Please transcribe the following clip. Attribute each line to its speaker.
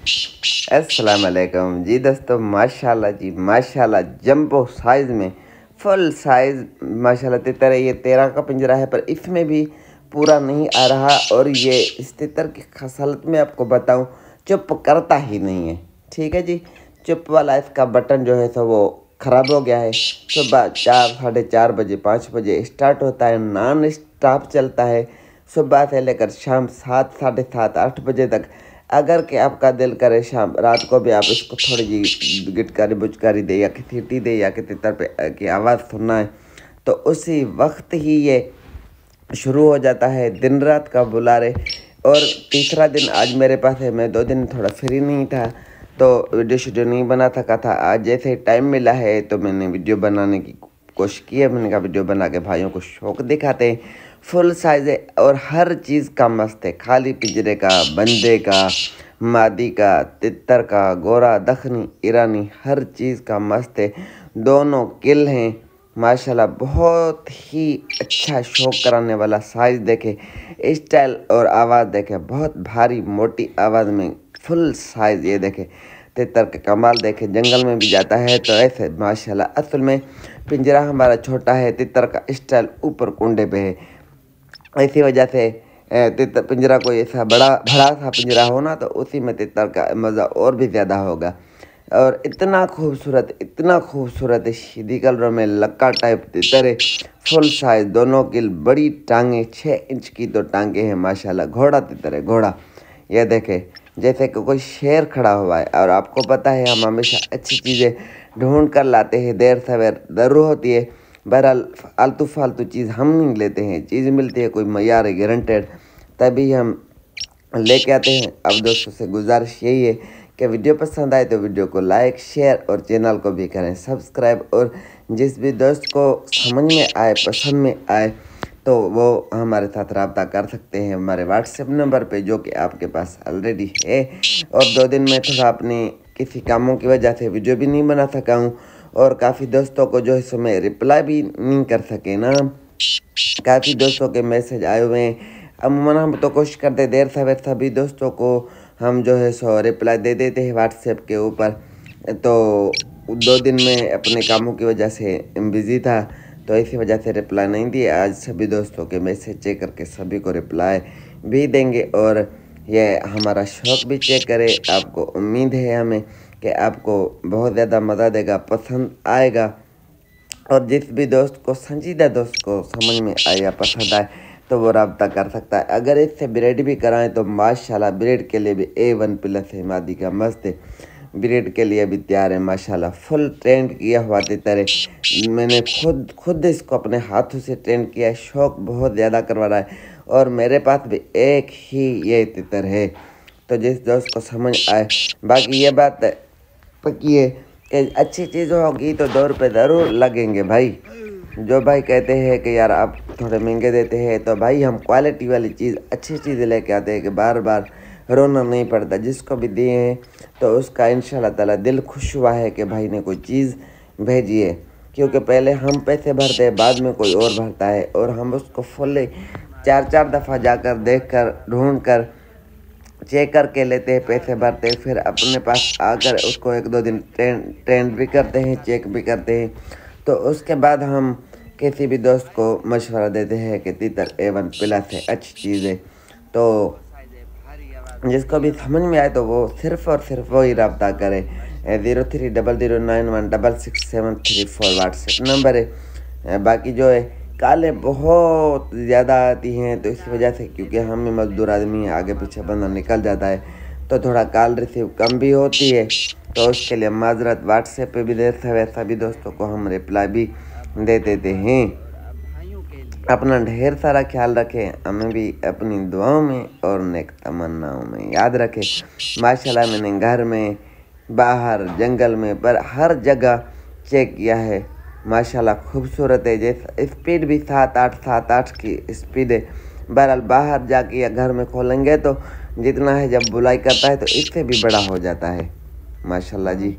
Speaker 1: अस्सलाम वालेकुम जी दोस्तों। माशाल्लाह जी माशाल्लाह, जंबो साइज़ में फुल साइज़ माशाल्लाह तितर है। ये 13 का पिंजरा है, पर इसमें भी पूरा नहीं आ रहा। और ये इस तितर की खसालत में आपको बताऊं, चुप करता ही नहीं है। ठीक है जी, चुप वाला इसका बटन जो है सो वो ख़राब हो गया है। सुबह 4, साढ़े 4 बजे 5 बजे स्टार्ट होता है, नॉन स्टॉप चलता है सुबह से लेकर शाम 7, साढ़े 7, 8 बजे तक। अगर कि आपका दिल करे शाम रात को भी आप इसको थोड़ी जी गिटकारी बुचकारी दे या सीटी दे या किसी तितर पे की आवाज़ सुनना है, तो उसी वक्त ही ये शुरू हो जाता है दिन रात का बुलारे। और तीसरा दिन आज मेरे पास है। मैं 2 दिन थोड़ा फ्री नहीं था, तो वीडियो शेडियो नहीं बना सका था। आज जैसे टाइम मिला है तो मैंने वीडियो बनाने की कोशिश की है। मैंने कहा वीडियो बना के भाइयों को शौक दिखाते हैं। फुल साइज़ है और हर चीज़ का मस्त है। खाली पिंजरे का, बंदे का, मादी का, तितर का, गोरा, दखनी, ईरानी, हर चीज़ का मस्त है। दोनों किल हैं माशाल्लाह। बहुत ही अच्छा शौक कराने वाला साइज़ देखे, स्टाइल और आवाज़ देखे। बहुत भारी मोटी आवाज़ में फुल साइज़ ये देखे। तितर के कमाल देखे, जंगल में भी जाता है तो ऐसे माशाल्लाह। असल में पिंजरा हमारा छोटा है, तितर का स्टाइल ऊपर कुंडे पे है। इसी वजह से तितर पिंजरा कोई ऐसा बड़ा सा पिंजरा हो ना, तो उसी में तितर का मज़ा और भी ज़्यादा होगा। और इतना खूबसूरत सीधी कलर में लक्का टाइप तितर है। फुल साइज, दोनों की बड़ी टांगे, 6 इंच की तो टांगे हैं माशाल्लाह। घोड़ा तितर है, घोड़ा। ये देखे जैसे कि कोई शेर खड़ा हुआ है। और आपको पता है हम हमेशा अच्छी चीज़ें ढूंढ कर लाते हैं, देर सवेर ज़रूर होती है। बहरहाल आलतू फालतू चीज़ हम नहीं लेते हैं, चीज़ मिलती है कोई मयार है, गारंटेड, तभी हम लेके आते हैं। अब दोस्तों से गुजारिश यही है कि वीडियो पसंद आए तो वीडियो को लाइक, शेयर और चैनल को भी करें सब्सक्राइब। और जिस भी दोस्त को समझ में आए, पसंद में आए, तो वो हमारे साथ रब्ता कर सकते हैं हमारे व्हाट्सएप नंबर पे, जो कि आपके पास ऑलरेडी है। और 2 दिन में थोड़ा अपनी किसी कामों की वजह से वीडियो भी नहीं बना सका हूँ। और काफ़ी दोस्तों को जो है सो मैं रिप्लाई भी नहीं कर सके ना। काफ़ी दोस्तों के मैसेज आए हुए हैं। अमूमन हम तो कोशिश करते देर सवेर सभी दोस्तों को हम जो है सो रिप्लाई दे देते हैं व्हाट्सएप के ऊपर। तो 2 दिन में अपने कामों की वजह से बिज़ी था, तो इसी वजह से रिप्लाई नहीं दिए। आज सभी दोस्तों के मैसेज चेक करके सभी को रिप्लाई भी देंगे। और ये हमारा शौक़ भी चेक करें। आपको उम्मीद है हमें कि आपको बहुत ज़्यादा मज़ा देगा, पसंद आएगा। और जिस भी दोस्त को, संजीदा दोस्त को समझ में आए या पसंद आए, तो वो रब्ता कर सकता है। अगर इससे ब्रेड भी कराएं तो माशाल्लाह ब्रेड के लिए भी A1 प्लस है, मादी का मस्त है। ब्रेड के लिए भी तैयार है माशाल्लाह। फुल ट्रेंड किया हुआ तितर है। मैंने खुद इसको अपने हाथों से ट्रेंड किया है। शौक़ बहुत ज़्यादा करवा रहा है। और मेरे पास भी एक ही ये तितर है, तो जिस दोस्त को समझ आए। बाकी ये बात पक्की है कि अच्छी चीज़ होगी तो 2 रुपये ज़रूर लगेंगे भाई। जो भाई कहते हैं कि यार आप थोड़े महंगे देते हैं, तो भाई हम क्वालिटी वाली चीज़, अच्छी चीज़ें लेके आते हैं कि बार बार रोना नहीं पड़ता। जिसको भी दिए हैं तो उसका इंशाल्लाह ताला दिल खुश हुआ है कि भाई ने कोई चीज़ भेजी है। क्योंकि पहले हम पैसे भरते हैं, बाद में कोई और भरता है, और हम उसको फुल 4-4 दफ़ा जाकर देख कर, ढूँढ कर, चेक करके लेते हैं, पैसे भरते हैं, फिर अपने पास आकर उसको 1-2 दिन ट्रेंड भी करते हैं, चेक भी करते हैं। तो उसके बाद हम किसी भी दोस्त को मशवरा देते हैं कि तितर A1 प्लस है, अच्छी चीज़ है। तो जिसको भी समझ में आए तो वो सिर्फ़ और सिर्फ वही रब्ता करे। 030091666734 व्हाट्सएप नंबर है। बाकी जो है कालें बहुत ज़्यादा आती हैं, तो इस वजह से, क्योंकि हम मजदूर आदमी हैं, आगे पीछे बंदा निकल जाता है, तो थोड़ा कॉल रिसीव कम भी होती है। तो उसके लिए माजरत। व्हाट्सएप पे भी देते हुए सभी दोस्तों को हम रिप्लाई भी दे देते हैं। अपना ढेर सारा ख्याल रखें, हमें भी अपनी दुआओं में और नेक तमन्नाओं में याद रखें। माशाल्लाह मैंने घर में, बाहर, जंगल में, पर हर जगह चेक किया है माशाल्लाह। खूबसूरत है। जैसे स्पीड भी 7-8 की स्पीड है। बहरहाल बाहर जाके या घर में खोलेंगे तो जितना है, जब बुलाई करता है तो इससे भी बड़ा हो जाता है माशाल्लाह जी।